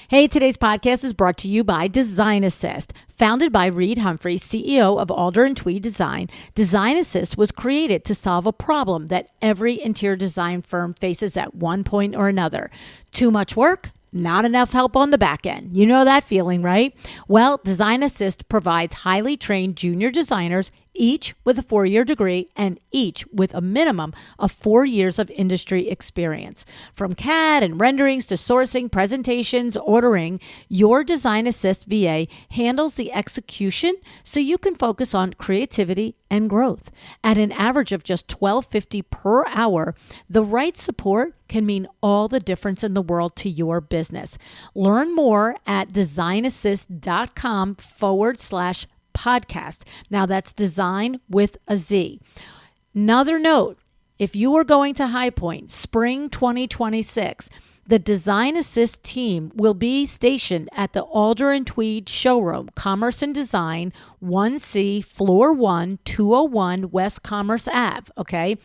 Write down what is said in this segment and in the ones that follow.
Hey, today's podcast is brought to you by Design Assist. Founded by Reed Humphrey, CEO of Alder and Tweed Design, Design Assist was created to solve a problem that every interior design firm faces at one point or another. Too much work? Not enough help on the back end. You know that feeling, right? Well, Design Assist provides highly trained junior designers, each with a 4-year degree and each with a minimum of 4 years of industry experience. From CAD and renderings to sourcing, presentations, ordering, your Design Assist VA handles the execution so you can focus on creativity and growth. At an average of just $12.50 per hour, the right support can mean all the difference in the world to your business. Learn more at designassist.com/podcast. Now that's design with a Z. Another note, if you are going to High Point spring 2026, the Design Assist team will be stationed at the Alder and Tweed showroom, Commerce and Design, 1C, floor 1, 201 West Commerce Ave, okay?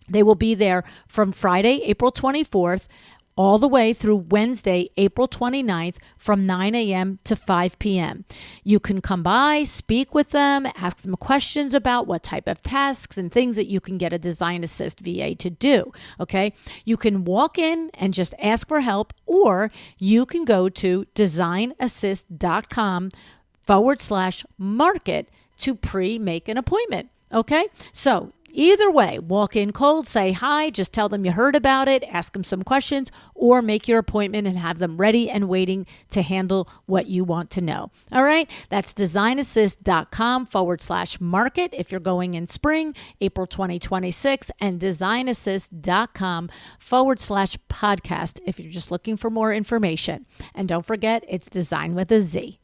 They will be there from Friday, April 24th, all the way through Wednesday, April 29th from 9 a.m. to 5 p.m. You can come by, speak with them, ask them questions about what type of tasks and things that you can get a Design Assist VA to do, okay? You can walk in and just ask for help, or you can go to designassist.com/market to pre-make an appointment, okay? So either way, walk in cold, say hi, just tell them you heard about it, ask them some questions, or make your appointment and have them ready and waiting to handle what you want to know. All right, that's designassist.com/market if you're going in spring, April 2026, and designassist.com/podcast if you're just looking for more information. And don't forget, it's design with a Z.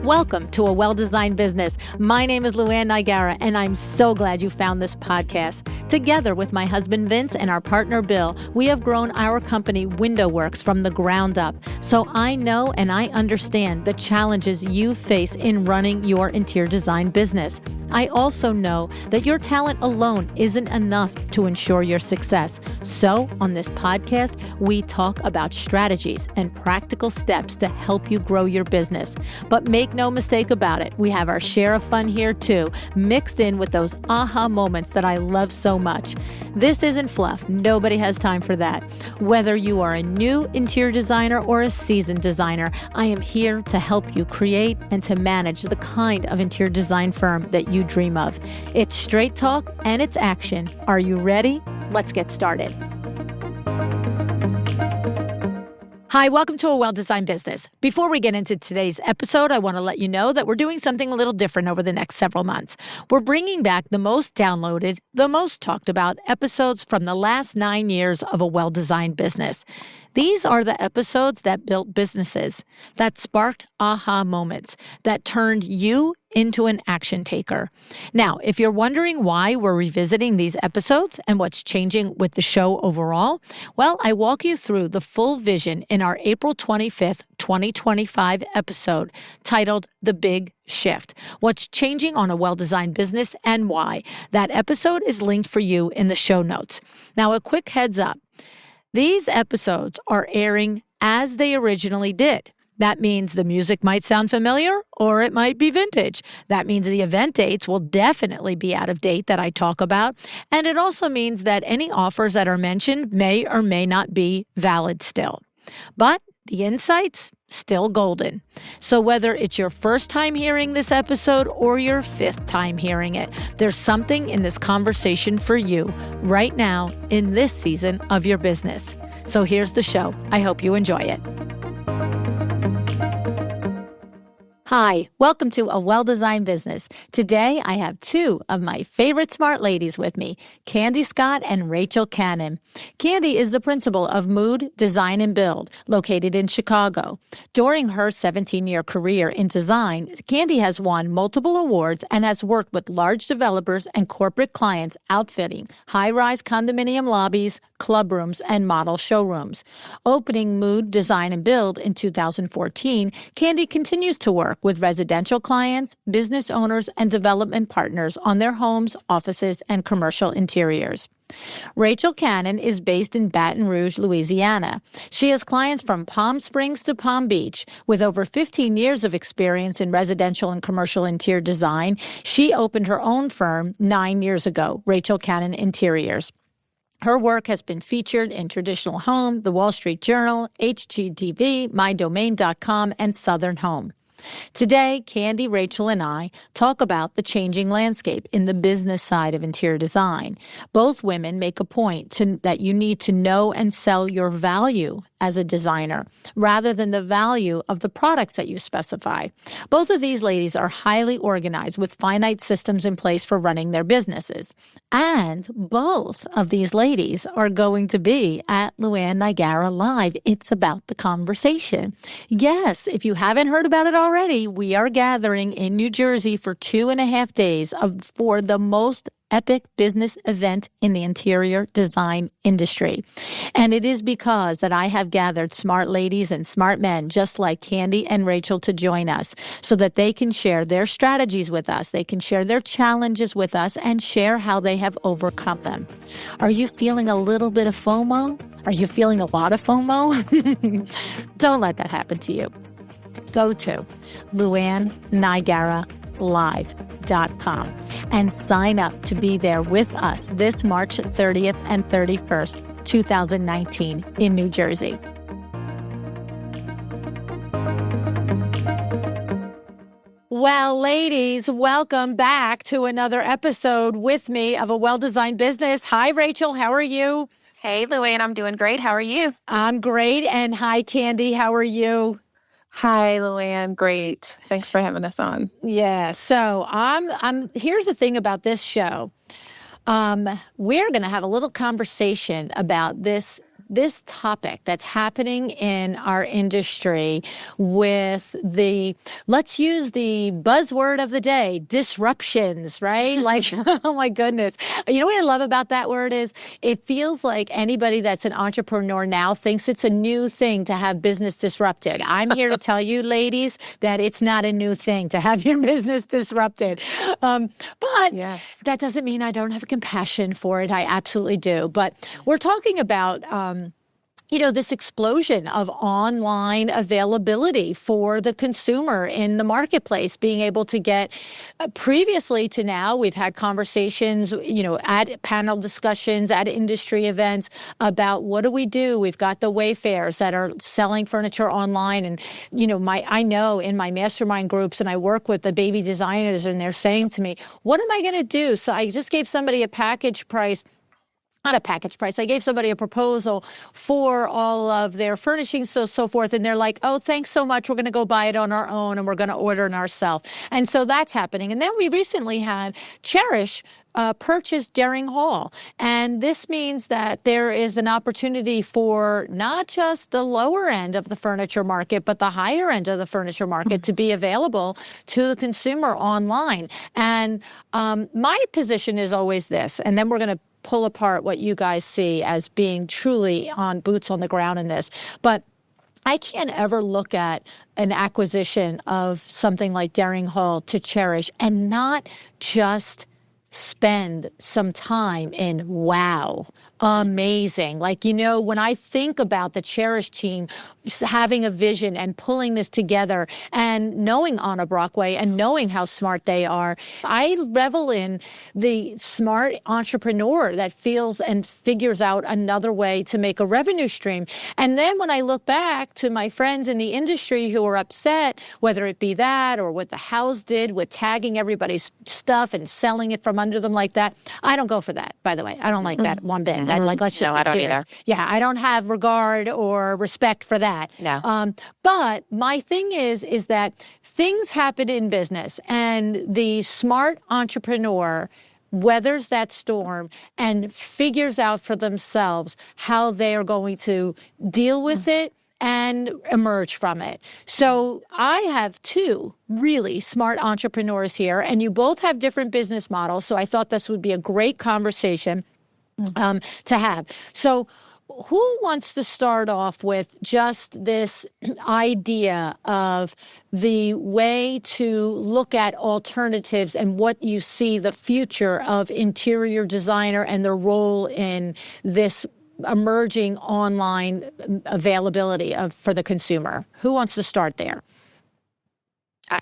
Welcome to A Well-Designed Business. My name is LuAnn Nigara, and I'm so glad you found this podcast. Together with my husband Vince and our partner Bill, we have grown our company WindowWorks from the ground up. So I know and I understand the challenges you face in running your interior design business. I also know that your talent alone isn't enough to ensure your success. So on this podcast, we talk about strategies and practical steps to help you grow your business. But make no mistake about it, we have our share of fun here too, mixed in with those aha moments that I love so much. This isn't fluff. Nobody has time for that. Whether you are a new interior designer or a seasoned designer, I am here to help you create and to manage the kind of interior design firm that you dream of. It's straight talk and it's action. Are you ready? Let's get started. Hi, welcome to A Well-Designed Business. Before we get into today's episode, I want to let you know that we're doing something a little different over the next several months. We're bringing back the most downloaded, the most talked about episodes from the last 9 years of A Well-Designed Business. These are the episodes that built businesses, that sparked aha moments, that turned you into an action taker. Now, if you're wondering why we're revisiting these episodes and what's changing with the show overall, well, I walk you through the full vision in our April 25th, 2025 episode titled The Big Shift, What's Changing on a Well-Designed Business and Why. That episode is linked for you in the show notes. Now, a quick heads up. These episodes are airing as they originally did. That means the music might sound familiar or it might be vintage. That means the event dates will definitely be out of date that I talk about. And it also means that any offers that are mentioned may or may not be valid still. But the insights, still golden. So whether it's your first time hearing this episode or your 5th time hearing it, there's something in this conversation for you right now in this season of your business. So here's the show. I hope you enjoy it. Hi, welcome to A Well-Designed Business. Today, I have 2 of my favorite smart ladies with me, Candy Scott and Rachel Cannon. Candy is the principal of Mood Design and Build, located in Chicago. During her 17-year career in design, Candy has won multiple awards and has worked with large developers and corporate clients outfitting high-rise condominium lobbies, club rooms, and model showrooms. Opening Mood Design and Build in 2014, Candy continues to work work with residential clients, business owners, and development partners on their homes, offices, and commercial interiors. Rachel Cannon is based in Baton Rouge, Louisiana. She has clients from Palm Springs to Palm Beach. With over 15 years of experience in residential and commercial interior design, she opened her own firm 9 years ago, Rachel Cannon Interiors. Her work has been featured in Traditional Home, The Wall Street Journal, HGTV, MyDomain.com, and Southern Home. Today, Candy, Rachel, and I talk about the changing landscape in the business side of interior design. Both women make a point that you need to know and sell your value as a designer, rather than the value of the products that you specify. Both of these ladies are highly organized with finite systems in place for running their businesses. And both of these ladies are going to be at LuAnn Niagara Live. It's about the conversation. Yes, if you haven't heard about it already, we are gathering in New Jersey for 2.5 days for the most epic business event in the interior design industry. And it is because that I have gathered smart ladies and smart men just like Candy and Rachel to join us so that they can share their strategies with us. They can share their challenges with us and share how they have overcome them. Are you feeling a little bit of FOMO? Are you feeling a lot of FOMO? Don't let that happen to you. Go to LuAnnNiagaraLive.com and sign up to be there with us this March 30th and 31st, 2019 in New Jersey. Well, ladies, welcome back to another episode with me of A Well-Designed Business. Hi, Rachel. How are you? Hey, LuAnn. I'm doing great. How are you? I'm great. And hi, Candy. How are you? Hi, LuAnn. Great. Thanks for having us on. Yeah. So here's the thing about this show. We're going to have a little conversation about this topic that's happening in our industry with let's use the buzzword of the day, disruptions, right? Like, oh my goodness. You know what I love about that word is it feels like anybody that's an entrepreneur now thinks it's a new thing to have business disrupted. I'm here to tell you, ladies, that it's not a new thing to have your business disrupted. But yes, that doesn't mean I don't have compassion for it. I absolutely do. But we're talking about this explosion of online availability for the consumer in the marketplace, being able to get previously to now, we've had conversations, at panel discussions, at industry events about what do we do? We've got the Wayfarers that are selling furniture online. And, I know in my mastermind groups and I work with the baby designers and they're saying to me, what am I going to do? So I just gave somebody a package price. Not a package price. I gave somebody a proposal for all of their furnishings, so forth. And they're like, oh, thanks so much. We're going to go buy it on our own and we're going to order it ourselves. And so that's happening. And then we recently had Cherish purchase Daring Hall. And this means that there is an opportunity for not just the lower end of the furniture market, but the higher end of the furniture market to be available to the consumer online. And my position is always this, and then we're going to pull apart what you guys see as being truly on boots on the ground in this. But I can't ever look at an acquisition of something like Daring Hall to Cherish and not just spend some time in wow, amazing. Like, when I think about the Cherish team having a vision and pulling this together and knowing Anna Brockway and knowing how smart they are, I revel in the smart entrepreneur that feels and figures out another way to make a revenue stream. And then when I look back to my friends in the industry who are upset, whether it be that or what the house did with tagging everybody's stuff and selling it from under them like that, I don't go for that, by the way. I don't like that one bit. Let's just I don't serious. either. Yeah, I don't have regard or respect for that. No. But my thing is that things happen in business, and the smart entrepreneur weathers that storm and figures out for themselves how they are going to deal with it and emerge from it. So I have two really smart entrepreneurs here, and you both have different business models. So I thought this would be a great conversation to have. So who wants to start off with just this idea of the way to look at alternatives and what you see the future of interior designer and their role in this emerging online availability for the consumer? Who wants to start there?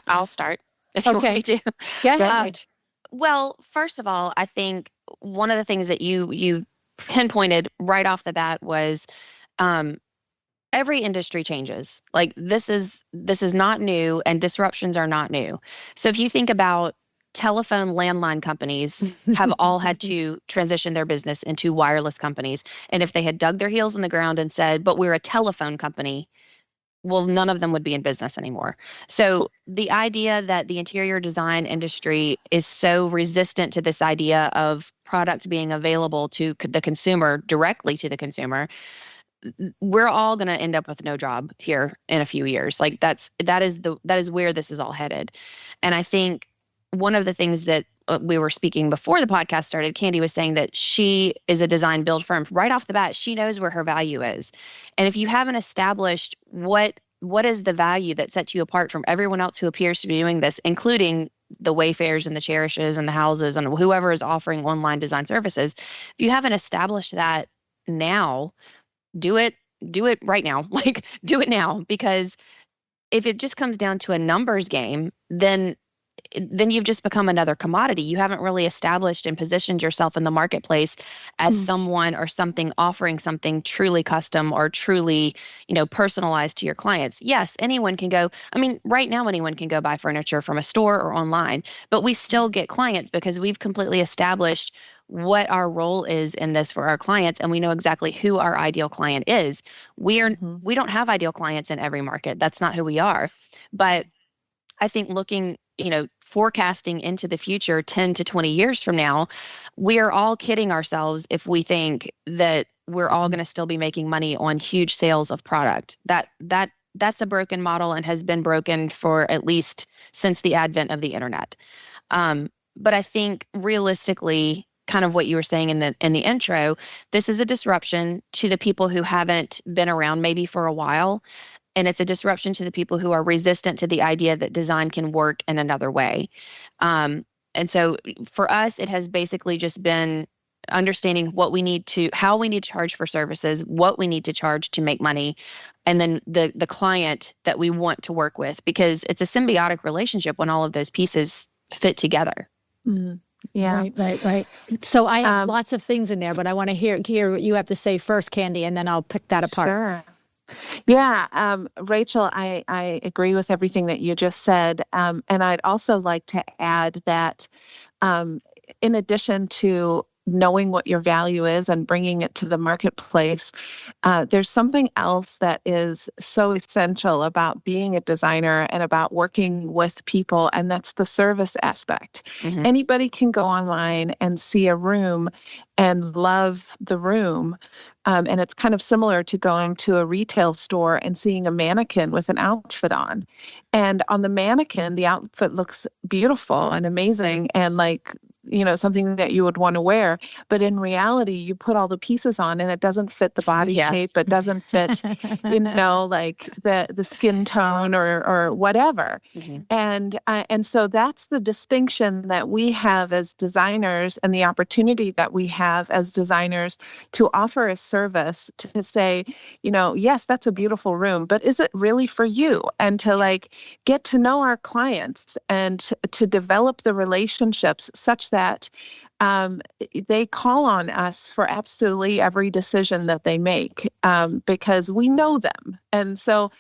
I'll start if you want me to. Yeah. Well, first of all, I think one of the things that you pinpointed right off the bat was um, every industry changes. Like this is not new, and disruptions are not new. So if you think about telephone landline companies have all had to transition their business into wireless companies. And if they had dug their heels in the ground and said, but we're a telephone company, well, none of them would be in business anymore. So the idea that the interior design industry is so resistant to this idea of product being available to the consumer, directly to the consumer, we're all going to end up with no job here in a few years. Like that is where this is all headed. And I think one of the things that we were speaking before the podcast started, Candy was saying that she is a design build firm. Right off the bat, she knows where her value is. And if you haven't established what is the value that sets you apart from everyone else who appears to be doing this, including the Wayfairs and the Cherishes and the Houses and whoever is offering online design services, if you haven't established that now, do it right now. Like, do it now, because if it just comes down to a numbers game, then you've just become another commodity. You haven't really established and positioned yourself in the marketplace as someone or something offering something truly custom or truly, personalized to your clients. Yes, anyone can go. I mean, right now anyone can go buy furniture from a store or online, but we still get clients because we've completely established what our role is in this for our clients, and we know exactly who our ideal client is. We don't have ideal clients in every market. That's not who we are. But I think looking, forecasting into the future 10 to 20 years from now, we are all kidding ourselves if we think that we're all going to still be making money on huge sales of product. That's a broken model and has been broken for at least since the advent of the internet. But I think realistically, kind of what you were saying in the intro, this is a disruption to the people who haven't been around maybe for a while. And it's a disruption to the people who are resistant to the idea that design can work in another way. And so for us, it has basically just been understanding how we need to charge for services, what we need to charge to make money, and then the client that we want to work with, because it's a symbiotic relationship when all of those pieces fit together. Mm. Yeah. Right. So I have lots of things in there, but I want to hear what you have to say first, Candy, and then I'll pick that apart. Sure. Yeah, Rachel, I agree with everything that you just said. And I'd also like to add that in addition to knowing what your value is and bringing it to the marketplace, there's something else that is so essential about being a designer and about working with people, and that's the service aspect. Mm-hmm. Anybody can go online and see a room and love the room. And it's kind of similar to going to a retail store and seeing a mannequin with an outfit on. And on the mannequin, the outfit looks beautiful and amazing and something that you would want to wear. But in reality, you put all the pieces on and it doesn't fit the body shape. It doesn't fit, like the skin tone or whatever. Mm-hmm. And so that's the distinction that we have as designers and the opportunity that we have as designers to offer a service to say, yes, that's a beautiful room, but is it really for you? And to get to know our clients and to develop the relationships such that they call on us for absolutely every decision that they make because we know them. And so,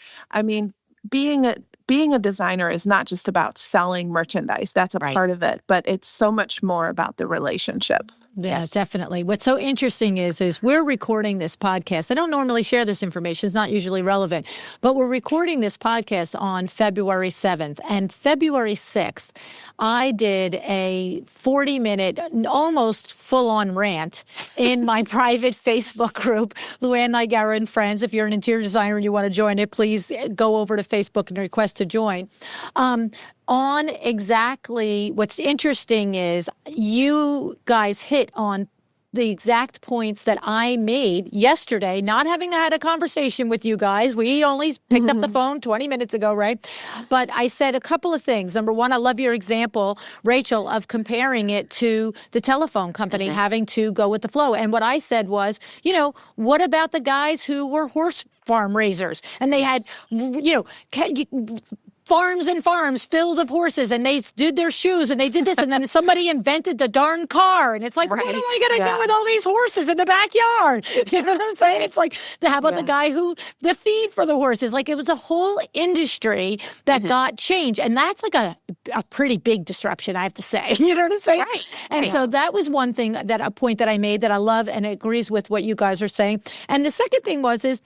being a designer is not just about selling merchandise. That's a part of it, but it's so much more about the relationship. Yeah, yes. Definitely. What's so interesting is we're recording this podcast. I don't normally share this information. It's not usually relevant, but we're recording this podcast on February 7th. And February 6th, I did a 40-minute, almost full-on rant in my private Facebook group, LuAnn, Nigara, and Friends. If you're an interior designer and you want to join it, please go over to Facebook and request to join. On exactly what's interesting is you guys hit on the exact points that I made yesterday, not having had a conversation with you guys. We only picked up the phone 20 minutes ago, right? But I said a couple of things. Number one, I love your example, Rachel, of comparing it to the telephone company having to go with the flow. And what I said was, what about the guys who were horse farm raisers and they had, farms and farms filled of horses, and they did their shoes, and they did this, and then somebody invented the darn car, and it's like, what am I going to do with all these horses in the backyard? You know what I'm saying? It's like, how about the guy the feed for the horses? Like, it was a whole industry that got changed, and that's like a pretty big disruption, I have to say. You know what I'm saying? Right. And so that was one thing, a point that I made that I love, and it agrees with what you guys are saying. And the second thing is,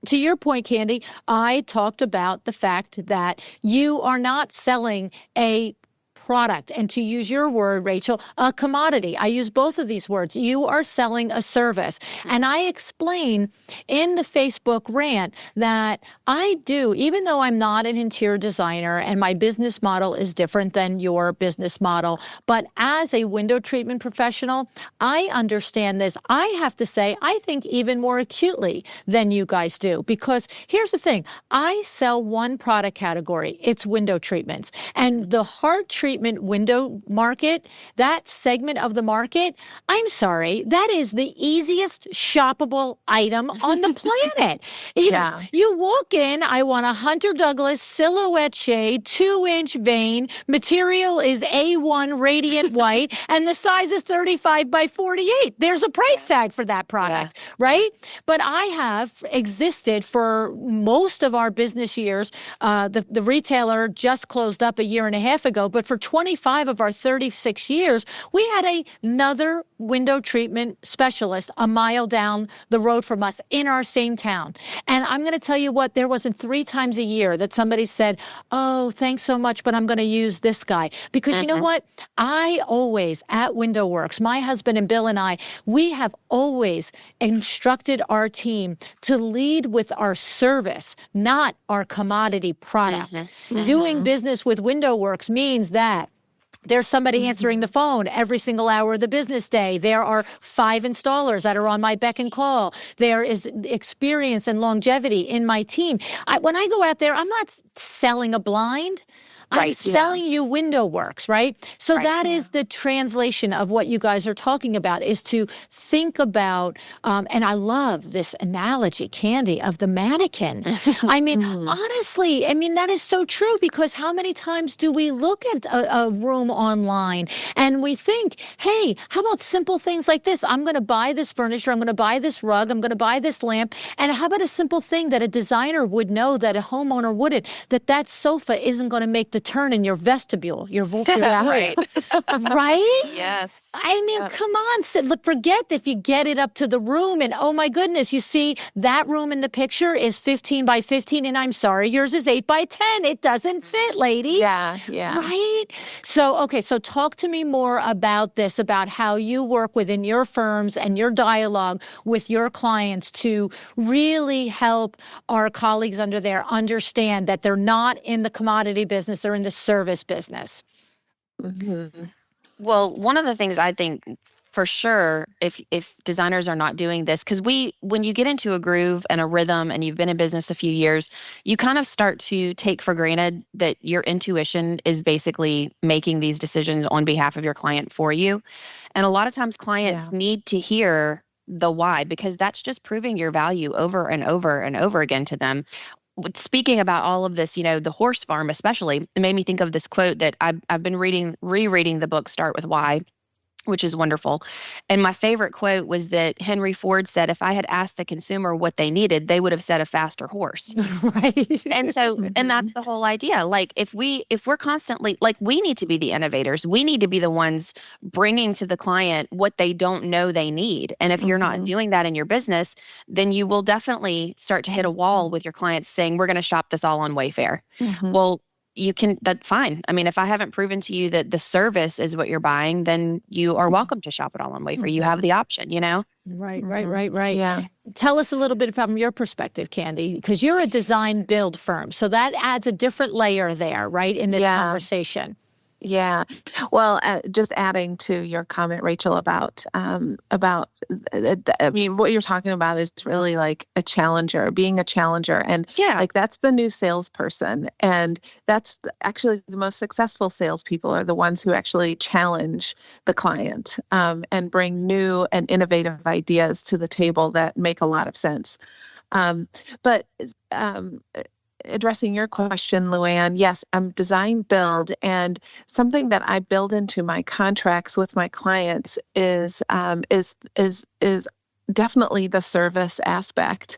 to your point, Candy, I talked about the fact that you are not selling a product, and to use your word, Rachel, a commodity. I use both of these words. You are selling a service. And I explain in the Facebook rant that I do, even though I'm not an interior designer and my business model is different than your business model, but as a window treatment professional, I understand this. I have to say, I think even more acutely than you guys do, because here's the thing. I sell one product category. It's window treatments. And the hard treatment window market, that segment of the market, I'm sorry, that is the easiest shoppable item on the planet. You walk in, I want a Hunter Douglas silhouette shade, 2-inch vein, material is A1 radiant white, and the size is 35 by 48. There's a price tag for that product, right? But I have existed for most of our business years. The retailer just closed up a year and a half ago, but for 25 of our 36 years, we had another window treatment specialist a mile down the road from us in our same town. And I'm going to tell you what, there wasn't 3 times a year that somebody said, oh, thanks so much, but I'm going to use this guy. Because you know what? I always, at Window Works, my husband and Bill and I, we have always instructed our team to lead with our service, not our commodity product. Doing business with Window Works means that there's somebody answering the phone every single hour of the business day. There are 5 installers that are on my beck and call. There is experience and longevity in my team. When I go out there, I'm not selling a blind. I'm selling you Window Works, right? So that is the translation of what you guys are talking about, is to think about, and I love this analogy, Candy, of the mannequin. I mean, honestly, that is so true, because how many times do we look at a room online and we think, hey, how about simple things like this? I'm going to buy this furniture. I'm going to buy this rug. I'm going to buy this lamp. And how about a simple thing that a designer would know that a homeowner wouldn't, that sofa isn't going to make the turn in your vestibule, your Right. right? Yes. Come on. Forget if you get it up to the room and, oh my goodness, you see that room in the picture is 15 by 15, and I'm sorry, yours is 8 by 10. It doesn't fit, lady. Yeah. Right? So talk to me more about this, about how you work within your firms and your dialogue with your clients to really help our colleagues under there understand that they're not in the commodity business, they're in the service business. Well, one of the things I think for sure, if designers are not doing this, because when you get into a groove and a rhythm and you've been in business a few years, you kind of start to take for granted that your intuition is basically making these decisions on behalf of your client for you. And a lot of times clients need to hear the why, because that's just proving your value over and over and over again to them. Speaking about all of this, the horse farm especially, it made me think of this quote that I've been rereading the book Start With Why, which is wonderful. And my favorite quote was that Henry Ford said, if I had asked the consumer what they needed, they would have said a faster horse. Right. And so, and that's the whole idea. Like if we're constantly, like, we need to be the innovators. We need to be the ones bringing to the client what they don't know they need. And if you're not doing that in your business, then you will definitely start to hit a wall with your clients saying, we're going to shop this all on Wayfair. Well, that's fine. If I haven't proven to you that the service is what you're buying, then you are welcome to shop it all on Wayfair. You have the option, Right. Yeah. Tell us a little bit from your perspective, Candy, because you're a design build firm. So that adds a different layer there, right, in this conversation. Yeah. Well, just adding to your comment, Rachel, I mean, what you're talking about is really like being a challenger. And Yeah. like, that's the new salesperson. And actually the most successful salespeople are the ones who actually challenge the client, and bring new and innovative ideas to the table that make a lot of sense. But addressing your question, LuAnn, yes, I'm design build, and something that I build into my contracts with my clients is definitely the service aspect.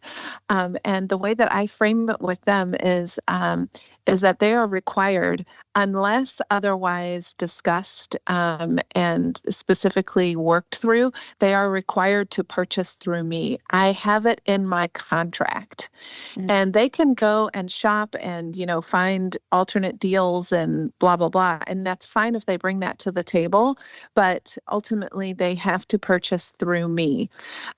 And the way that I frame it with them is that they are required, unless otherwise discussed, and specifically worked through, they are required to purchase through me. I have it in my contract. Mm. And they can go and shop and, find alternate deals and blah, blah, blah. And that's fine if they bring that to the table. But ultimately, they have to purchase through me,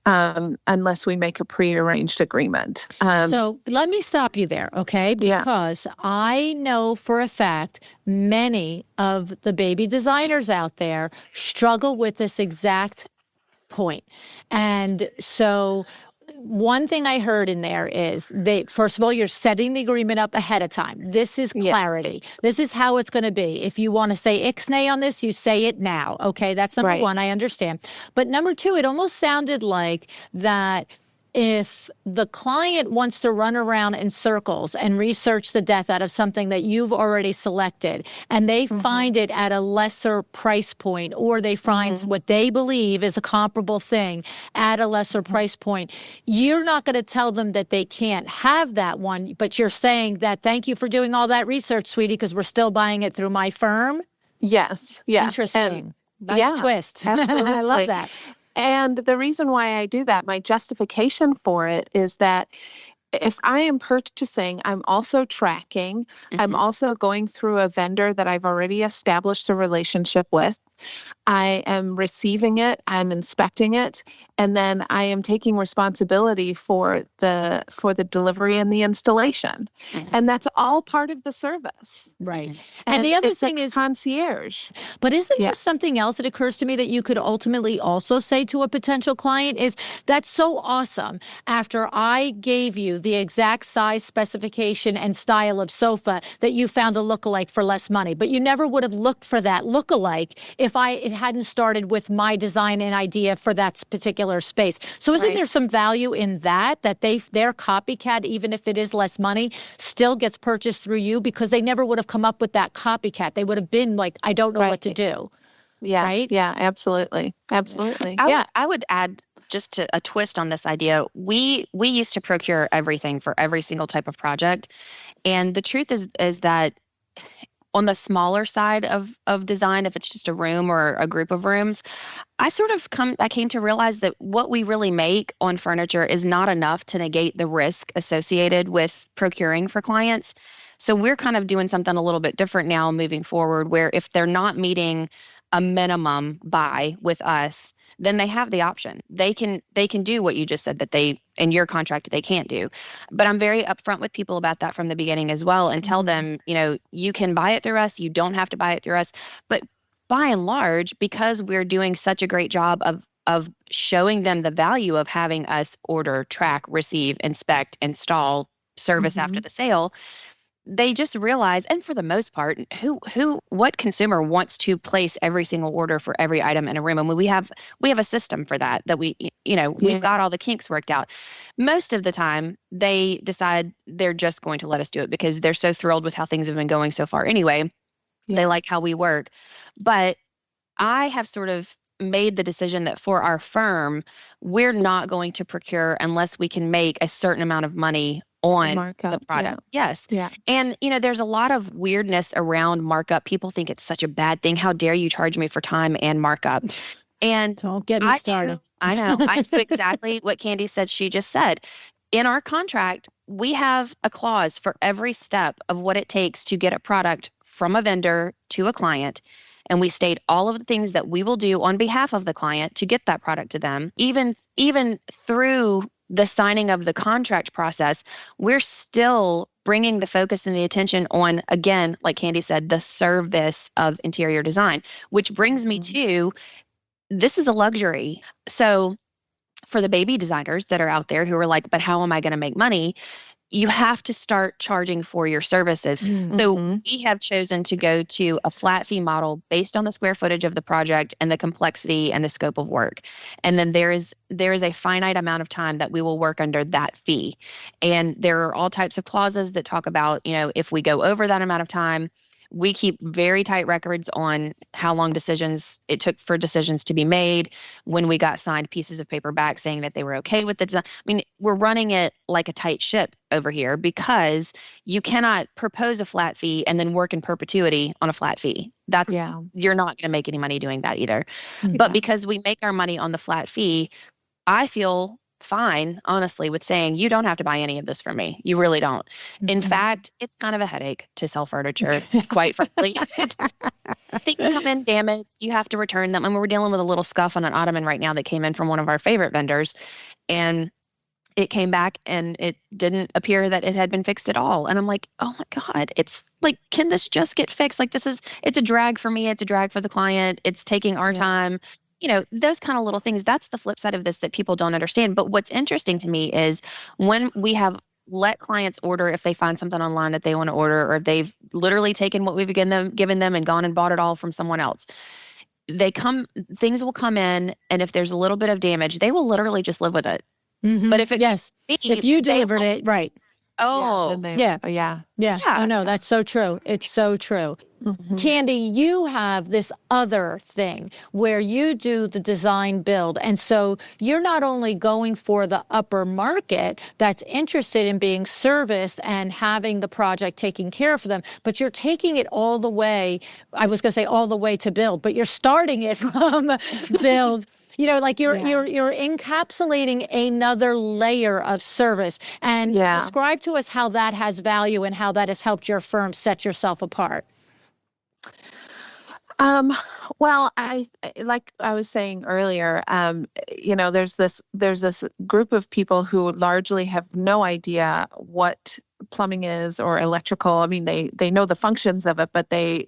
unless we make a prearranged agreement. So let me stop you there, okay? Yeah. Because I know for a fact many of the baby designers out there struggle with this exact point. And so one thing I heard in there is first of all, you're setting the agreement up ahead of time. This is Yes. clarity. This is how it's going to be. If you want to say ixnay on this, you say it now. Okay, that's number Right. one. I understand. But number two, it almost sounded like that if the client wants to run around in circles and research the death out of something that you've already selected, and they find it at a lesser price point, or they find what they believe is a comparable thing at a lesser price point, you're not going to tell them that they can't have that one, but you're saying that thank you for doing all that research, sweetie, because we're still buying it through my firm. Yes. Yes. Interesting. And nice twist. absolutely. I love that. And the reason why I do that, my justification for it, is that if I am purchasing, I'm also tracking. I'm also going through a vendor that I've already established a relationship with. I am receiving it, I'm inspecting it, and then I am taking responsibility for the delivery and the installation. And that's all part of the service. Right. And the other it's thing a is concierge. But isn't Yeah. there something else that occurs to me that you could ultimately also say to a potential client is, that's so awesome. After I gave you the exact size, specification, and style of sofa, that you found a lookalike for less money. But you never would have looked for that lookalike if it hadn't started with my design and idea for that particular space. So isn't Right. there some value in that their copycat, even if it is less money, still gets purchased through you, because they never would have come up with that copycat. They would have been like, I don't know what to do. Yeah. Right? Yeah, absolutely. Absolutely. I would add just a twist on this idea. We used to procure everything for every single type of project. And the truth is that on the smaller side of design, if it's just a room or a group of rooms, I came to realize that what we really make on furniture is not enough to negate the risk associated with procuring for clients. So we're kind of doing something a little bit different now moving forward, where if they're not meeting a minimum buy with us, then they have the option. They can do what you just said that they, in your contract, they can't do. But I'm very upfront with people about that from the beginning as well, and tell them, you can buy it through us. You don't have to buy it through us. But by and large, because we're doing such a great job of showing them the value of having us order, track, receive, inspect, install, service after the sale, they just realize, and for the most part, what consumer wants to place every single order for every item in a room? I mean, we have a system for that we've got all the kinks worked out. Most of the time, they decide they're just going to let us do it because they're so thrilled with how things have been going so far anyway. They like how we work. But I have sort of made the decision that for our firm, we're not going to procure unless we can make a certain amount of money on Markup, the product. yeah. Yes. Yeah. And, there's a lot of weirdness around markup. People think it's such a bad thing. How dare you charge me for time and markup? And Don't get me started. I know. I do exactly what Candy said she just said. In our contract, we have a clause for every step of what it takes to get a product from a vendor to a client. And we state all of the things that we will do on behalf of the client to get that product to them. Even through the signing of the contract process, we're still bringing the focus and the attention on, again, like Candy said, the service of interior design, which brings me to, this is a luxury. So for the baby designers that are out there who are like, but how am I going to make money? You have to start charging for your services. So we have chosen to go to a flat fee model based on the square footage of the project and the complexity and the scope of work. And then there is a finite amount of time that we will work under that fee. And there are all types of clauses that talk about, if we go over that amount of time, we keep very tight records on how long it took for decisions to be made, when we got signed pieces of paper back saying that they were okay with the design. I mean, we're running it like a tight ship over here, because you cannot propose a flat fee and then work in perpetuity on a flat fee. You're not going to make any money doing that either. But because we make our money on the flat fee, I feel fine, honestly, with saying you don't have to buy any of this from me. You really don't. In fact, it's kind of a headache to sell furniture, quite frankly. Things come in damaged. You have to return them. And we're dealing with a little scuff on an ottoman right now that came in from one of our favorite vendors. And it came back and it didn't appear that it had been fixed at all. And I'm like, oh my God, it's like, can this just get fixed? Like, it's a drag for me. It's a drag for the client. It's taking our time. Those kind of little things. That's the flip side of this that people don't understand. But what's interesting to me is when we have let clients order, if they find something online that they want to order, or if they've literally taken what we've given them and gone and bought it all from someone else. Things will come in, and if there's a little bit of damage, they will literally just live with it. But if if you delivered it, right. Oh, yeah. Oh no, that's so true. It's so true. Candy, you have this other thing where you do the design build. And so you're not only going for the upper market that's interested in being serviced and having the project taken care of for them, but you're taking it all the way, I was going to say all the way to build, but you're starting it from build. You're encapsulating another layer of service. And describe to us how that has value and how that has helped your firm set yourself apart. Well, like I was saying earlier, there's this group of people who largely have no idea what plumbing is or electrical. I mean, they know the functions of it, but they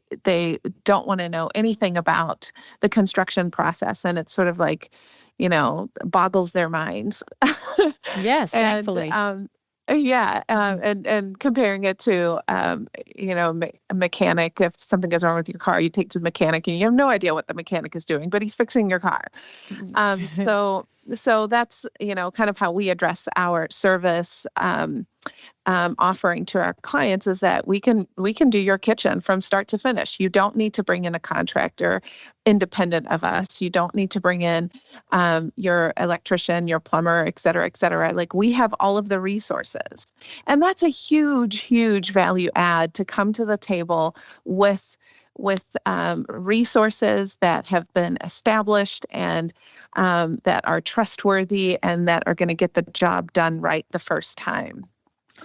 don't want to know anything about the construction process. And it's sort of like, boggles their minds. Yes, thankfully. And comparing it to, a mechanic. If something goes wrong with your car, you take to the mechanic and you have no idea what the mechanic is doing, but he's fixing your car. So that's, kind of how we address our service offering to our clients, is that we can do your kitchen from start to finish. You don't need to bring in a contractor independent of us. You don't need to bring in your electrician, your plumber, et cetera, et cetera. Like, we have all of the resources. And that's a huge, huge value add, to come to the table with resources that have been established and that are trustworthy and that are going to get the job done right the first time.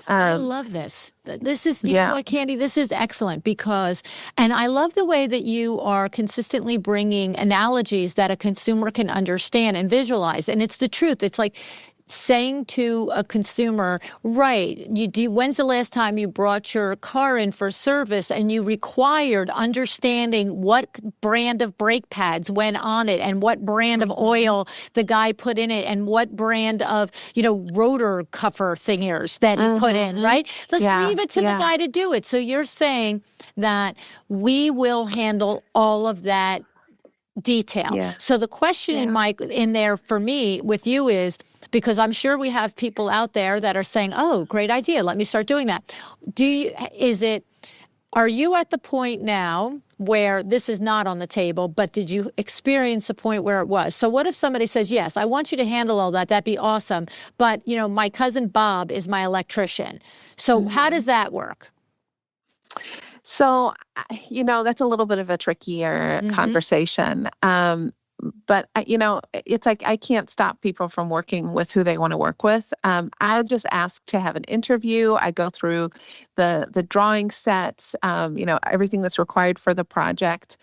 I love this. This is, you know what, Candy, this is excellent, because, and I love the way that you are consistently bringing analogies that a consumer can understand and visualize. And it's the truth. It's like saying to a consumer, right, when's the last time you brought your car in for service and you required understanding what brand of brake pads went on it and what brand of oil the guy put in it and what brand of, rotor cover thingers that he put in, right? Let's leave it to the guy to do it. So you're saying that we will handle all of that detail. Yeah. So the question in there for me with you is, because I'm sure we have people out there that are saying, oh, great idea, let me start doing that. Are you at the point now where this is not on the table, but did you experience a point where it was? So what if somebody says, yes, I want you to handle all that, that'd be awesome, but my cousin Bob is my electrician. So how does that work? So, that's a little bit of a trickier conversation. But, it's like, I can't stop people from working with who they want to work with. I just ask to have an interview. I go through the drawing sets, everything that's required for the project.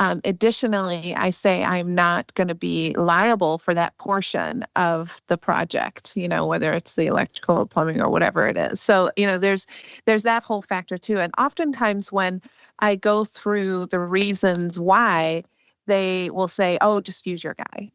Additionally, I say I'm not going to be liable for that portion of the project, whether it's the electrical, plumbing, or whatever it is. So, there's that whole factor too. And oftentimes when I go through the reasons why, they will say, "Oh, just use your guy,"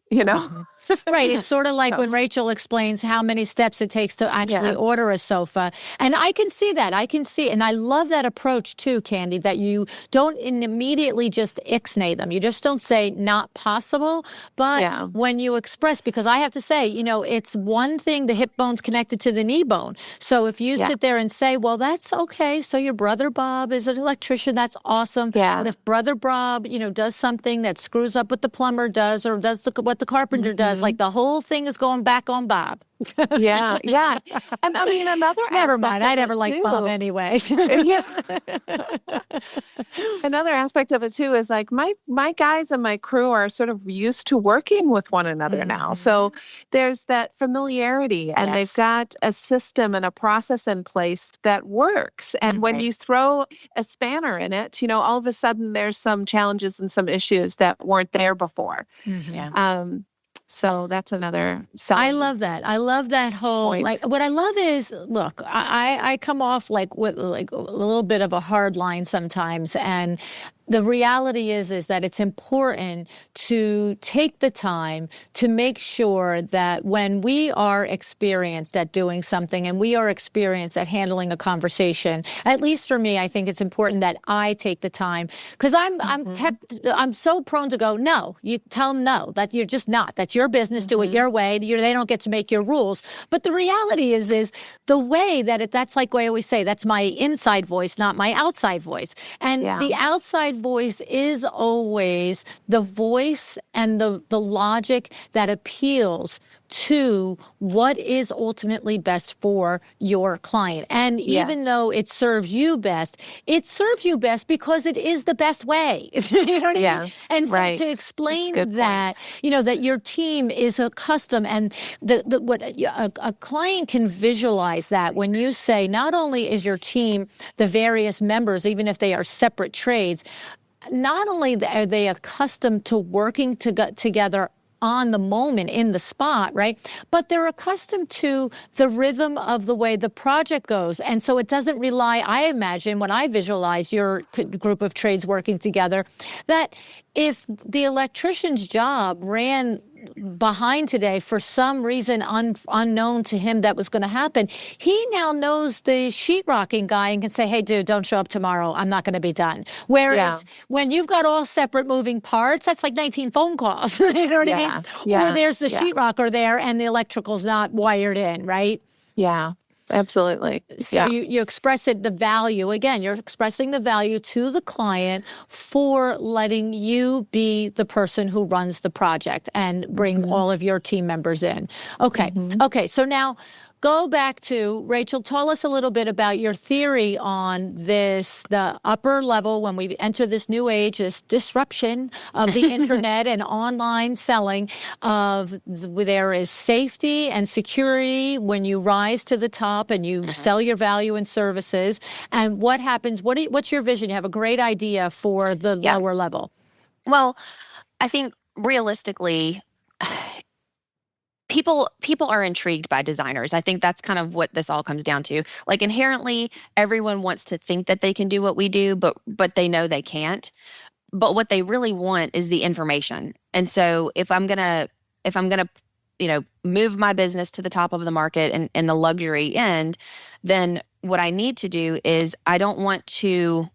Right. It's sort of like So, when Rachel explains how many steps it takes to actually yeah, order a sofa. And I can see that. I can see. And I love that approach too, Candy, that you don't immediately just ixnay them. You just don't say not possible. But yeah, when you express, because I have to say, it's one thing, the hip bone's connected to the knee bone. So if you yeah, sit there and say, well, that's okay. So your brother Bob is an electrician. That's awesome. yeah. But if brother Bob, does something that screws up what the plumber does or does what the carpenter does, like the whole thing is going back on Bob. Yeah, yeah. And I mean, another Never aspect mind. I of never it liked Bob too. anyway. Yeah. Another aspect of it too is like my guys and my crew are sort of used to working with one another now. So there's that familiarity, and they've Yes. got a system and a process in place that works. And when Right. you throw a spanner in it, all of a sudden there's some challenges and some issues that weren't there before. Yeah. So that's another I selling love that. I love that whole, like, point. what I love is, look, I come off like with like a little bit of a hard line sometimes. And the reality is that it's important to take the time to make sure that when we are experienced at doing something and we are experienced at handling a conversation, at least for me, I think it's important that I take the time, because I'm so prone to go, no, you tell them no, that you're just not, that's your business, do it your way. They don't get to make your rules. But the reality is the way that that's like I always say, that's my inside voice, not my outside voice. And Yeah. the outside voice is always the voice and the logic that appeals to what is ultimately best for your client. And even though it serves you best because it is the best way. You know what I mean? Yes, And so right. to That's a explain good that, point. that your team is accustomed, and what a client can visualize that when you say not only is your team the various members, even if they are separate trades, not only are they accustomed to working together on the moment in the spot, right? But they're accustomed to the rhythm of the way the project goes. And so it doesn't rely, I imagine, when I visualize your group of trades working together, that if the electrician's job ran behind today for some reason unknown to him that was going to happen, he now knows the sheetrocking guy and can say, hey, dude, don't show up tomorrow. I'm not going to be done. Whereas when you've got all separate moving parts, that's like 19 phone calls. You know what I mean? Yeah. Or there's the Yeah. sheetrocker there and the electrical's not wired in, right? Yeah. Absolutely. So Yeah. you express the value. Again, you're expressing the value to the client for letting you be the person who runs the project and bring all of your team members in. Okay. Okay. So now go back to Rachel. Tell us a little bit about your theory on this, the upper level when we enter this new age, this disruption of the internet and online selling. There is safety and security when you rise to the top and you sell your value and services. And what happens? What's your vision? You have a great idea for the lower level. Well, I think realistically, people are intrigued by designers. I think that's kind of what this all comes down to. Like inherently, everyone wants to think that they can do what we do, but they know they can't. But what they really want is the information. And so if I'm gonna move my business to the top of the market and in the luxury end, then what I need to do is I don't want to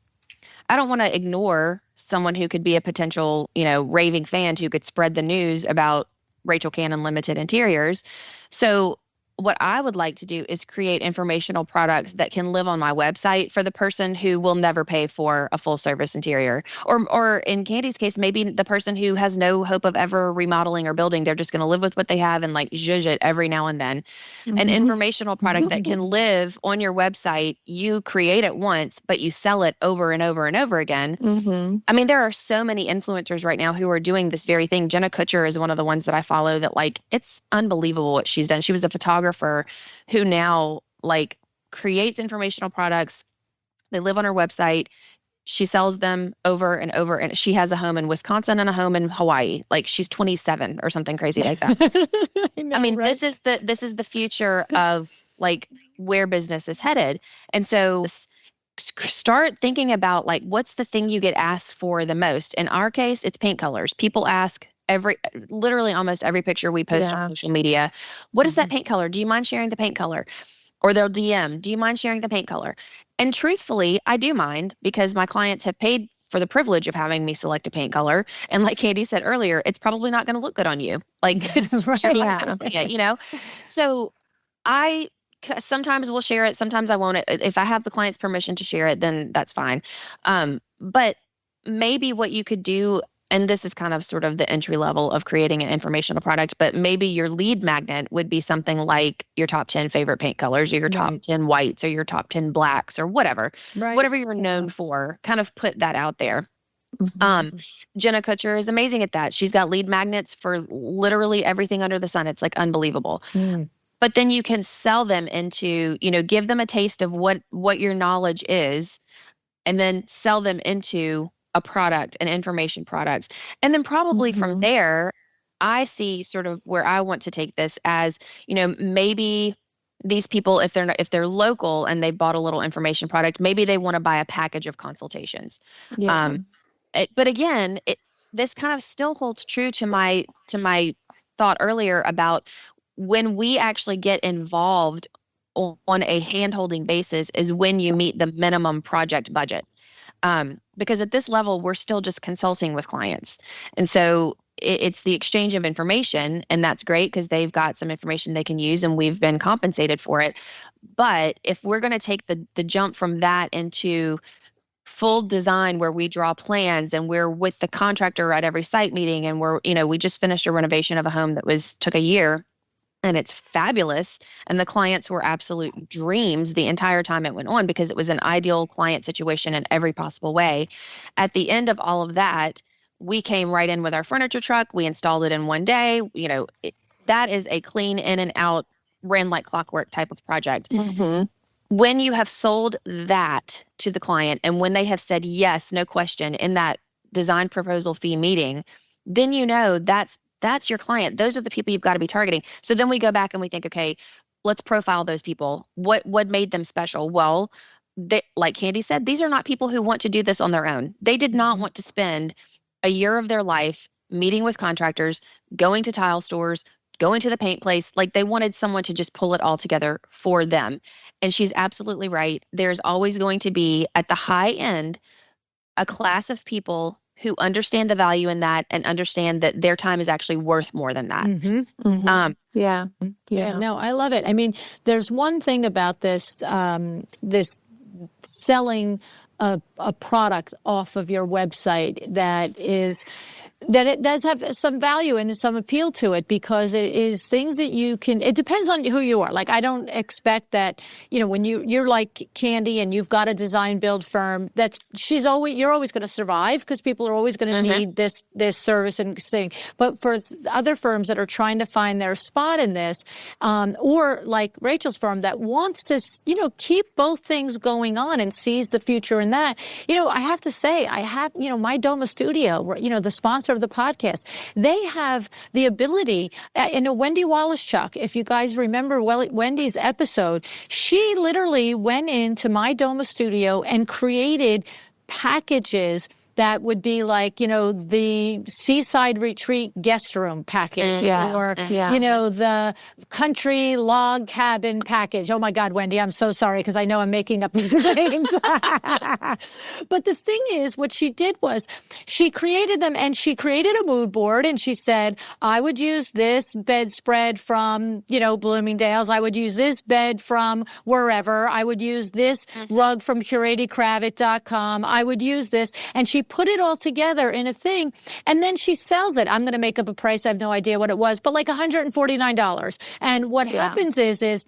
ignore someone who could be a potential, raving fan who could spread the news about Rachel Cannon Limited Interiors. So what I would like to do is create informational products that can live on my website for the person who will never pay for a full service interior. Or in Candy's case, maybe the person who has no hope of ever remodeling or building. They're just going to live with what they have and like zhuzh it every now and then. An informational product that can live on your website, you create it once, but you sell it over and over and over again. I mean, there are so many influencers right now who are doing this very thing. Jenna Kutcher is one of the ones that I follow that like, it's unbelievable what she's done. She was a photographer who now like creates informational products. They live on her website. She sells them over and over, and she has a home in Wisconsin and a home in Hawaii. Like she's 27 or something crazy like that. I mean, right? this is the future of like where business is headed. And so start thinking about like what's the thing you get asked for the most. In our case, it's paint colors. People ask literally almost every picture we post on social media, what is that paint color? Do you mind sharing the paint color? Or they'll DM, do you mind sharing the paint color? And truthfully, I do mind because my clients have paid for the privilege of having me select a paint color. And like Candy said earlier, it's probably not going to look good on you. Like it's you know? So I sometimes will share it. Sometimes I won't. If I have the client's permission to share it, then that's fine. But maybe what you could do, and this is kind of sort of the entry level of creating an informational product, but maybe your lead magnet would be something like your top 10 favorite paint colors, or your top 10 whites, or your top 10 blacks, or whatever, whatever you're known for, kind of put that out there. Jenna Kutcher is amazing at that. She's got lead magnets for literally everything under the sun. It's like unbelievable. But then you can sell them into, give them a taste of what your knowledge is, and then sell them into a product, an information product. And then probably from there, I see sort of where I want to take this as, maybe these people, if they're local and they bought a little information product, maybe they want to buy a package of consultations. But again, this kind of still holds true to my thought earlier about when we actually get involved on a hand-holding basis is when you meet the minimum project budget. Because at this level, we're still just consulting with clients. And so it's the exchange of information, and that's great because they've got some information they can use and we've been compensated for it. But if we're going to take the jump from that into full design where we draw plans and we're with the contractor at every site meeting, and we just finished a renovation of a home that took a year, and it's fabulous. And the clients were absolute dreams the entire time it went on because it was an ideal client situation in every possible way. At the end of all of that, we came right in with our furniture truck. We installed it in one day. That is a clean in and out, ran like clockwork type of project. When you have sold that to the client and when they have said yes, no question in that design proposal fee meeting, then that's your client. Those are the people you've got to be targeting. So then we go back and we think, okay, let's profile those people. What made them special? Well, like Candy said, these are not people who want to do this on their own. They did not want to spend a year of their life meeting with contractors, going to tile stores, going to the paint place. Like they wanted someone to just pull it all together for them. And she's absolutely right. There's always going to be at the high end a class of people who understand the value in that and understand that their time is actually worth more than that. Yeah, no, I love it. I mean, there's one thing about this, this selling a product off of your website that it does have some value and some appeal to it, because it is things that it depends on who you are. Like, I don't expect that, when you're like Candy and you've got a design build firm, you're always going to survive because people are always going to need this service and thing. But for other firms that are trying to find their spot in this, or like Rachel's firm that wants to, keep both things going on and sees the future in that, I have to say, my Doma Studio, the sponsor of the podcast, they have the ability, Wendy Wallace-Chuck, if you guys remember Wendy's episode, she literally went into my Doma Studio and created packages that would be like, the seaside retreat guest room package, or, the country log cabin package. Oh my God, Wendy, I'm so sorry, because I know I'm making up these names. But the thing is, what she did was she created them, and she created a mood board, and she said, I would use this bedspread from, Bloomingdale's. I would use this bed from wherever. I would use this rug from CurateCravat.com. I would use this. And she put it all together in a thing, and then she sells it. I'm going to make up a price. I have no idea what it was, but like $149. And what happens is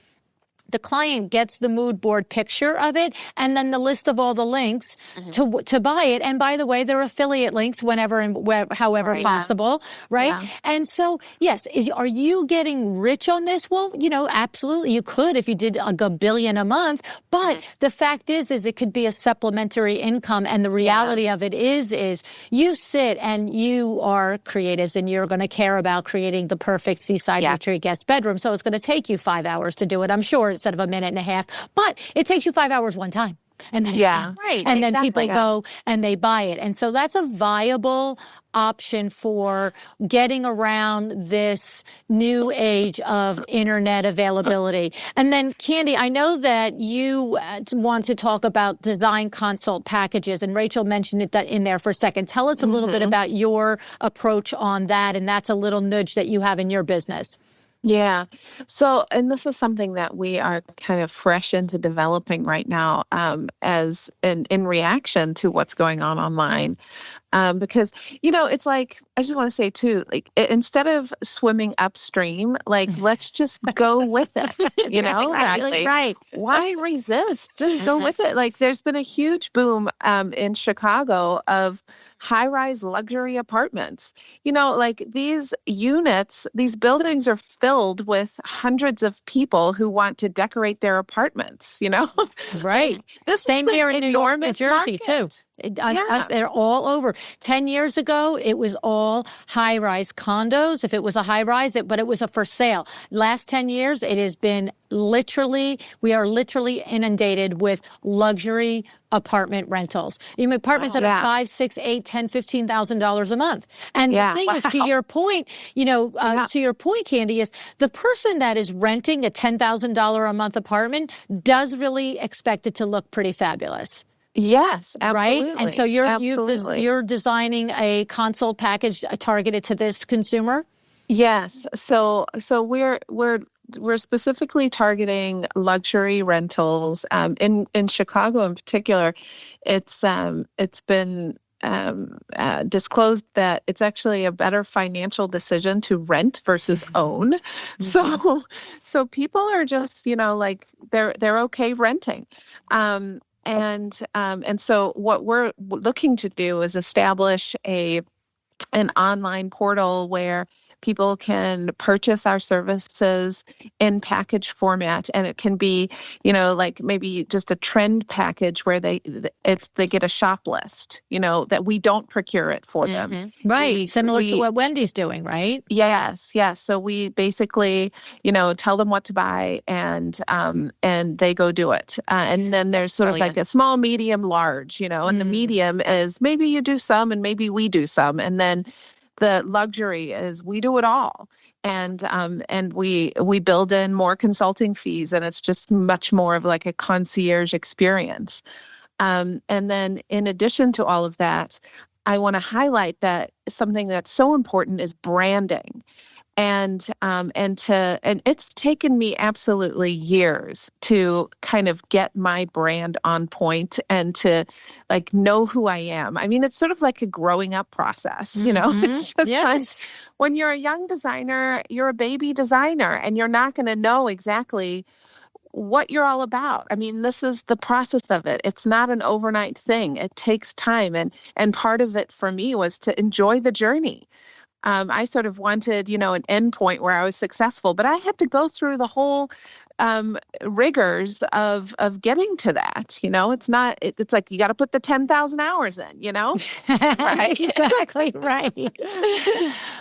the client gets the mood board picture of it and then the list of all the links to buy it. And by the way, they're affiliate links whenever and however possible, right? Yeah. And so, yes, are you getting rich on this? Well, absolutely you could if you did a billion a month. But the fact is it could be a supplementary income. And the reality of it is you sit and you are creatives and you're going to care about creating the perfect seaside retreat guest bedroom. So it's going to take you 5 hours to do it, I'm sure, instead of a minute and a half. But it takes you 5 hours one time. And then then people go and they buy it. And so that's a viable option for getting around this new age of internet availability. And then, Candy, I know that you want to talk about design consult packages, and Rachel mentioned it in there for a second. Tell us a little bit about your approach on that, and that's a little nudge that you have in your business. Yeah. So, and this is something that we are kind of fresh into developing right now, as in reaction to what's going on online. Because, it's like, I just want to say too, like, instead of swimming upstream, like, let's just go with it, Exactly. Right. Why resist? Just go with it. Like, there's been a huge boom, in Chicago of high-rise luxury apartments. Like, these units, these buildings are filled with hundreds of people who want to decorate their apartments, Right. This Same is here an in New York, New enormous Jersey, too. market. They're all over. 10 years ago, it was all high-rise condos. If it was a high-rise, but it was a for sale. Last 10 years, it has been we are literally inundated with luxury apartment rentals. Apartments that are $5,000, $6,000, $8,000, $10,000, $15,000 a month. And the thing is, to your point, to your point, Candy, is the person that is renting a $10,000 a month apartment does really expect it to look pretty fabulous. Yes, absolutely. Right? And so you're designing a consult package targeted to this consumer? Yes. So we're specifically targeting luxury rentals. In Chicago in particular, it's been disclosed that it's actually a better financial decision to rent versus own. So people are just, like, they're okay renting. And so what we're looking to do is establish an online portal where people can purchase our services in package format, and it can be, like maybe just a trend package where they get a shop list, that we don't procure it for them. Right, similar to what Wendy's doing, right? Yes. So we basically, tell them what to buy, and they go do it. And then there's sort of like a small, medium, large, and the medium is maybe you do some and maybe we do some, and then the luxury is we do it all. And we build in more consulting fees, and it's just much more of like a concierge experience. And then in addition to all of that, I want to highlight that something that's so important is branding. And it's taken me absolutely years to kind of get my brand on point and to, like, know who I am. I mean, it's sort of like a growing up process, It's just like, when you're a young designer, you're a baby designer, and you're not going to know exactly what you're all about. I mean, this is the process of it. It's not an overnight thing. It takes time. And part of it for me was to enjoy the journey. I sort of wanted, an end point where I was successful, but I had to go through the whole rigors of getting to that. It's not, it's like you got to put the 10,000 hours in, Right. Exactly. Right.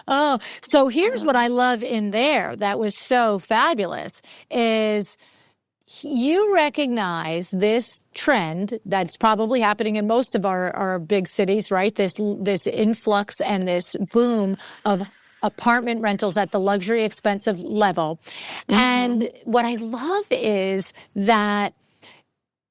Oh, so here's what I love in there that was so fabulous is you recognize this trend that's probably happening in most of our big cities, right? This influx and this boom of apartment rentals at the luxury expensive level. And what I love is that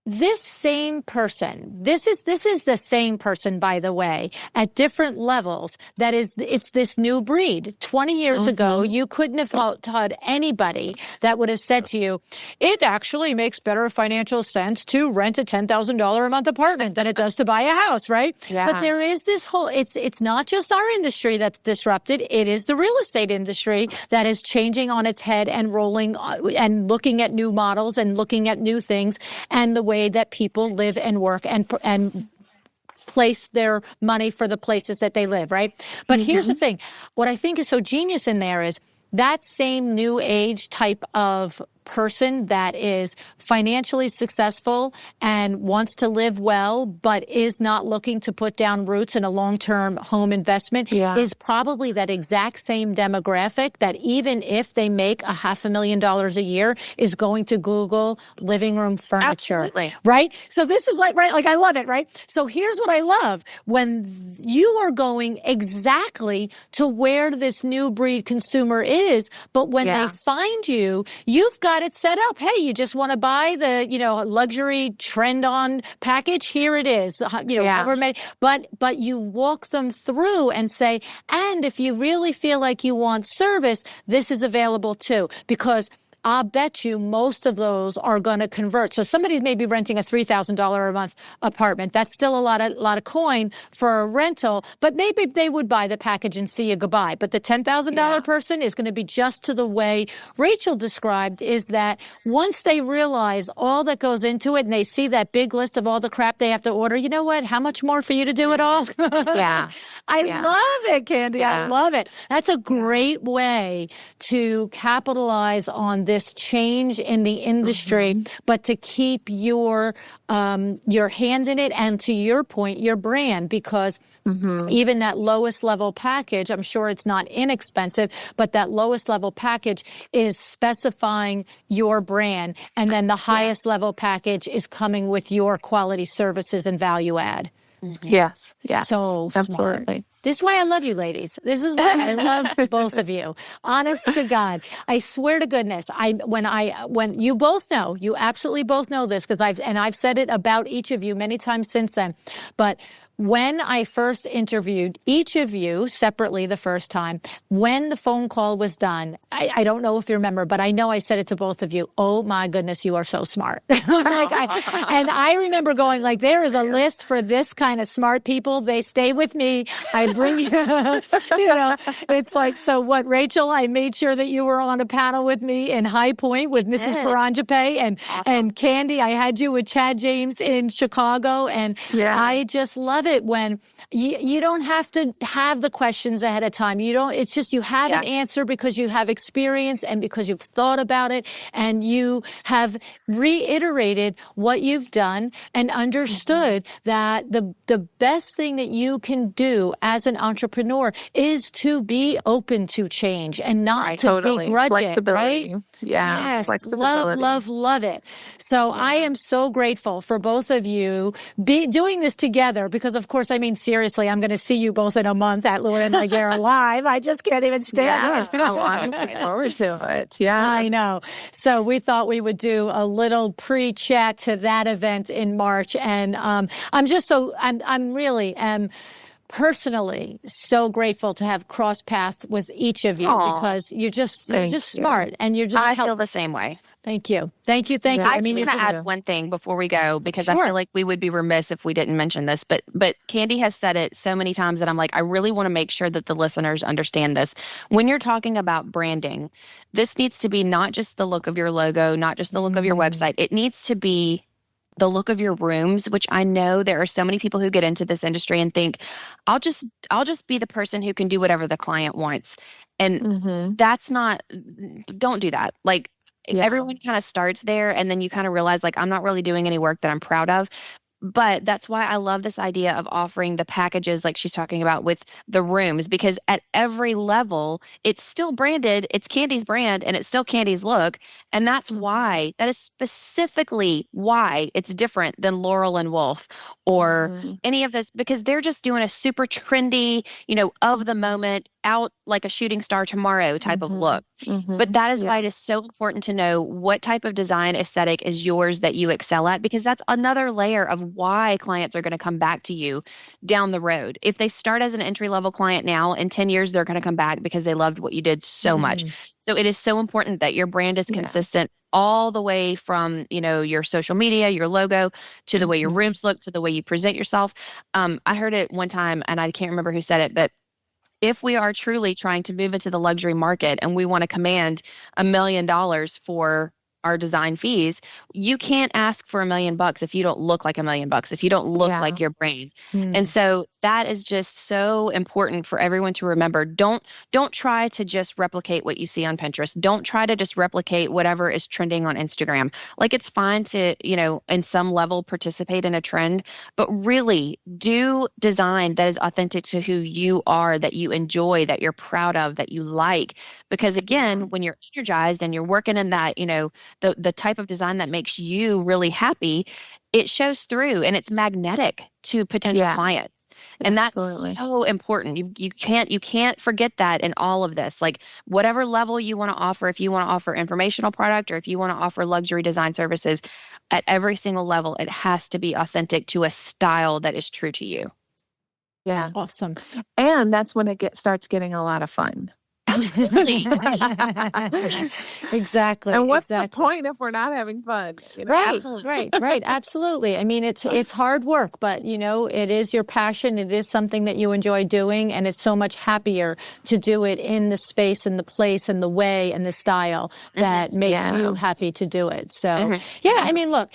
this same person, this is the same person, by the way, at different levels. It's this new breed. 20 years ago, you couldn't have taught anybody that would have said to you, it actually makes better financial sense to rent a $10,000 a month apartment than it does to buy a house, right? Yeah. But there is this whole, it's not just our industry that's disrupted. It is the real estate industry that is changing on its head and rolling and looking at new models and looking at new things and the way that people live and work and place their money for the places that they live, right? But here's the thing. What I think is so genius in there is that same new age type of person that is financially successful and wants to live well, but is not looking to put down roots in a long-term home investment is probably that exact same demographic that even if they make $500,000 a year is going to Google living room furniture. Absolutely. Right? So this is like, right? Like I love it, right? So here's what I love. When you are going exactly to where this new breed consumer is, but when they find you, you've got it set up. Hey, you just want to buy the, luxury trend on package. Here it is. But you walk them through and say, and if you really feel like you want service, this is available too, because I'll bet you most of those are going to convert. So somebody's maybe renting a $3,000 a month apartment. That's still a lot of coin for a rental, but maybe they would buy the package and see you goodbye. But the $10,000 person is going to be just to the way Rachel described, is that once they realize all that goes into it and they see that big list of all the crap they have to order, you know what? How much more for you to do it all? I love it, Candy. I love it. That's a great way to capitalize on this change in the industry, but to keep your hands in it, and to your point, your brand, because even that lowest level package, I'm sure it's not inexpensive, but that lowest level package is specifying your brand, and then the highest level package is coming with your quality services and value add. Yes. Yeah. So absolutely. Smart. This is why I love you, ladies. This is why I love both of you. Honest to God, I swear to goodness, when you both know, you absolutely both know this, because I've said it about each of you many times since then. But when I first interviewed each of you separately the first time, when the phone call was done, I don't know if you remember, but I know I said it to both of you. Oh my goodness, you are so smart. And I remember going like, there is a list for this kind of smart people. They stay with me. I bring you, it's like, so what, Rachel, I made sure that you were on a panel with me in High Point with Mrs. Paranjape, and Candy, I had you with Chad James in Chicago. And I just love it when you don't have to have the questions ahead of time. It's just you have an answer because you have experience and because you've thought about it and you have reiterated what you've done and understood that the best thing that you can do as an entrepreneur is to be open to change and not to begrudge it, right? Yeah. Yes, love it. So I am so grateful for both of you doing this together, because of course, I mean, seriously, I'm going to see you both in a month at LuAnn Live. I just can't even stand it. I'm looking forward to it. Yeah. I know. So we thought we would do a little pre-chat to that event in March. And I'm really personally so grateful to have crossed paths with each of you, because you're just smart, and you're just. I feel the same way. Thank you. I mean, I'm going to add one thing before we go, because I feel like we would be remiss if we didn't mention this. But Candy has said it so many times that I'm like, I really want to make sure that the listeners understand this. When you're talking about branding, this needs to be not just the look of your logo, not just the look of your website. It needs to be the look of your rooms, which I know there are so many people who get into this industry and think, I'll just be the person who can do whatever the client wants. And that's not, don't do that. Like everyone kind of starts there, and then you kind of realize like, I'm not really doing any work that I'm proud of. But that's why I love this idea of offering the packages like she's talking about with the rooms, because at every level, it's still branded, it's Candy's brand, and it's still Candy's look. And that's why, that is specifically why it's different than Laurel and Wolf or any of this, because they're just doing a super trendy, of the moment, out like a shooting star tomorrow type of look. But that is why it is so important to know what type of design aesthetic is yours that you excel at, because that's another layer of why clients are going to come back to you down the road. If they start as an entry-level client now, in 10 years, they're going to come back because they loved what you did so much. So it is so important that your brand is consistent all the way from, your social media, your logo, to the way your rooms look, to the way you present yourself. I heard it one time, and I can't remember who said it, but if we are truly trying to move into the luxury market and we want to command $1 million for our design fees, you can't ask for $1 million if you don't look like $1 million, if you don't look like your brand. And so that is just so important for everyone to remember. Don't try to just replicate what you see on Pinterest. Don't try to just replicate whatever is trending on Instagram. Like, it's fine to, in some level participate in a trend, but really do design that is authentic to who you are, that you enjoy, that you're proud of, that you like. Because again, when you're energized and you're working in that, the type of design that makes you really happy, it shows through and it's magnetic to potential clients. And that's so important. You can't forget that in all of this. Like, whatever level you want to offer, if you want to offer informational product or if you want to offer luxury design services, at every single level, it has to be authentic to a style that is true to you. Yeah. Awesome. And that's when it starts getting a lot of fun. Absolutely. Exactly. And what's the point if we're not having fun? Right. Absolutely. I mean, it's hard work, but it is your passion. It is something that you enjoy doing, and it's so much happier to do it in the space and the place and the way and the style that makes you happy to do it. So, I mean, look,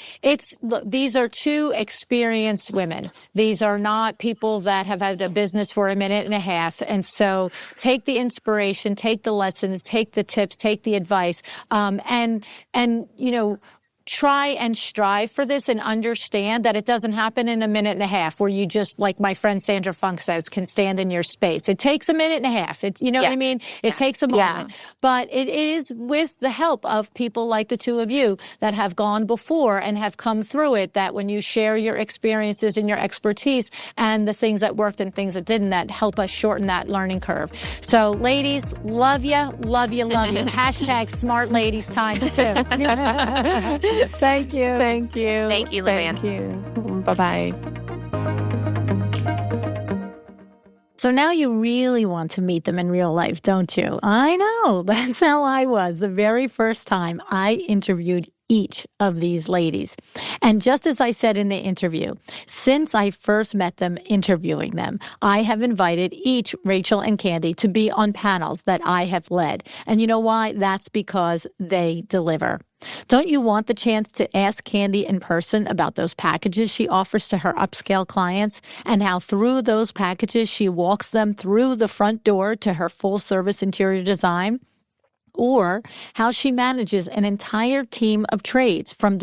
these are two experienced women. These are not people that have had a business for a minute and a half. And so take the inspiration, take the lessons, take the tips, take the advice, and try and strive for this and understand that it doesn't happen in a minute and a half where you just, like my friend Sandra Funk says, can stand in your space. It takes a minute and a half. What I mean? It takes a moment. But it is with the help of people like the two of you that have gone before and have come through it, that when you share your experiences and your expertise and the things that worked and things that didn't, that help us shorten that learning curve. So ladies, love you. Hashtag smart ladies times 2. Thank you. Thank you, LuAnn. Thank you. Bye-bye. So now you really want to meet them in real life, don't you? I know. That's how I was the very first time I interviewed each of these ladies. And just as I said in the interview, since I first met them interviewing them, I have invited each, Rachel and Candy, to be on panels that I have led. And you know why? That's because they deliver. Don't you want the chance to ask Candy in person about those packages she offers to her upscale clients and how through those packages she walks them through the front door to her full-service interior design? Or how she manages an entire team of trades from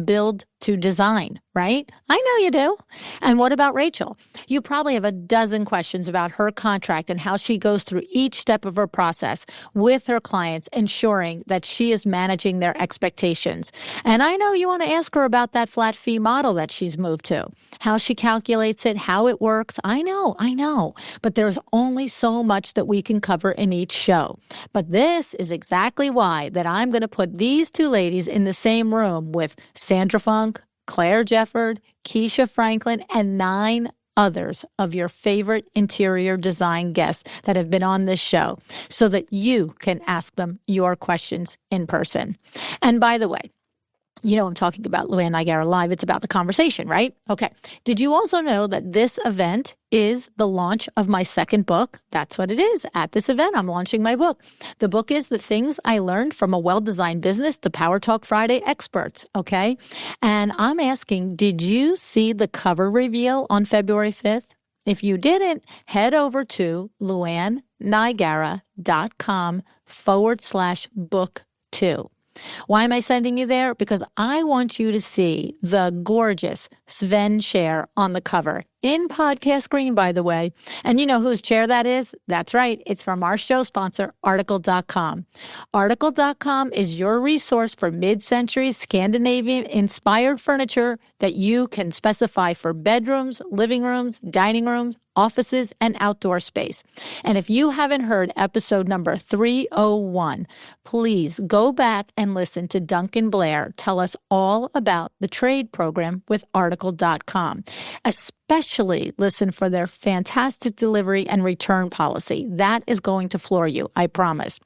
build to design, right? I know you do. And what about Rachel? You probably have a dozen questions about her contract and how she goes through each step of her process with her clients, ensuring that she is managing their expectations. And I know you want to ask her about that flat fee model that she's moved to, how she calculates it, how it works. I know. But there's only so much that we can cover in each show. But this is exactly why that I'm going to put these two ladies in the same room with Sandra Funk, Claire Jefford, Keisha Franklin, and 9 others of your favorite interior design guests that have been on this show so that you can ask them your questions in person. And by the way, I'm talking about LuAnn Niagara Live. It's about the conversation, right? Okay. Did you also know that this event is the launch of my second book? That's what it is. At this event, I'm launching my book. The book is The Things I Learned from a Well-Designed Business, the Power Talk Friday Experts, okay? And I'm asking, did you see the cover reveal on February 5th? If you didn't, head over to LuAnnNiagara.com/book2. Why am I sending you there? Because I want you to see the gorgeous Sven chair on the cover in podcast green, by the way. And you know whose chair that is? That's right. It's from our show sponsor, Article.com. Article.com is your resource for mid-century Scandinavian-inspired furniture that you can specify for bedrooms, living rooms, dining rooms, offices, and outdoor space. And if you haven't heard episode number 301, please go back and listen to Duncan Blair tell us all about the trade program with Article.com. Especially listen for their fantastic delivery and return policy. That is going to floor you, I promise.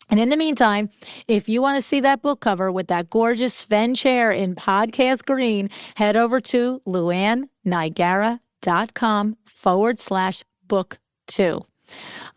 And in the meantime, if you want to see that book cover with that gorgeous Sven chair in podcast green, head over to LuAnnNigara.com/book2.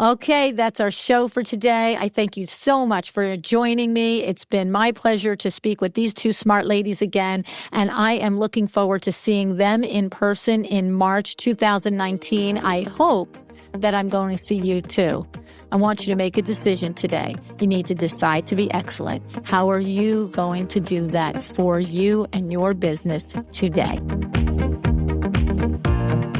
Okay, that's our show for today. I thank you so much for joining me. It's been my pleasure to speak with these two smart ladies again, and I am looking forward to seeing them in person in March 2019. I hope that I'm going to see you too. I want you to make a decision today. You need to decide to be excellent. How are you going to do that for you and your business today?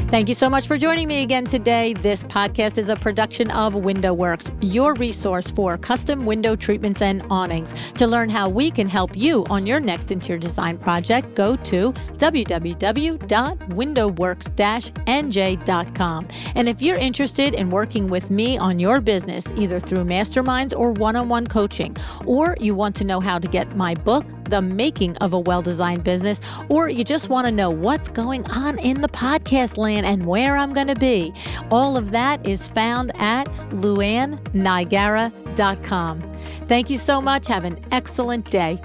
Thank you so much for joining me again today. This podcast is a production of WindowWorks, your resource for custom window treatments and awnings. To learn how we can help you on your next interior design project, go to www.windowworks-nj.com. And if you're interested in working with me on your business, either through masterminds or one-on-one coaching, or you want to know how to get my book, The Making of a Well-Designed Business, or you just want to know what's going on in the podcast land and where I'm going to be, all of that is found at LuAnnNigara.com. Thank you so much. Have an excellent day.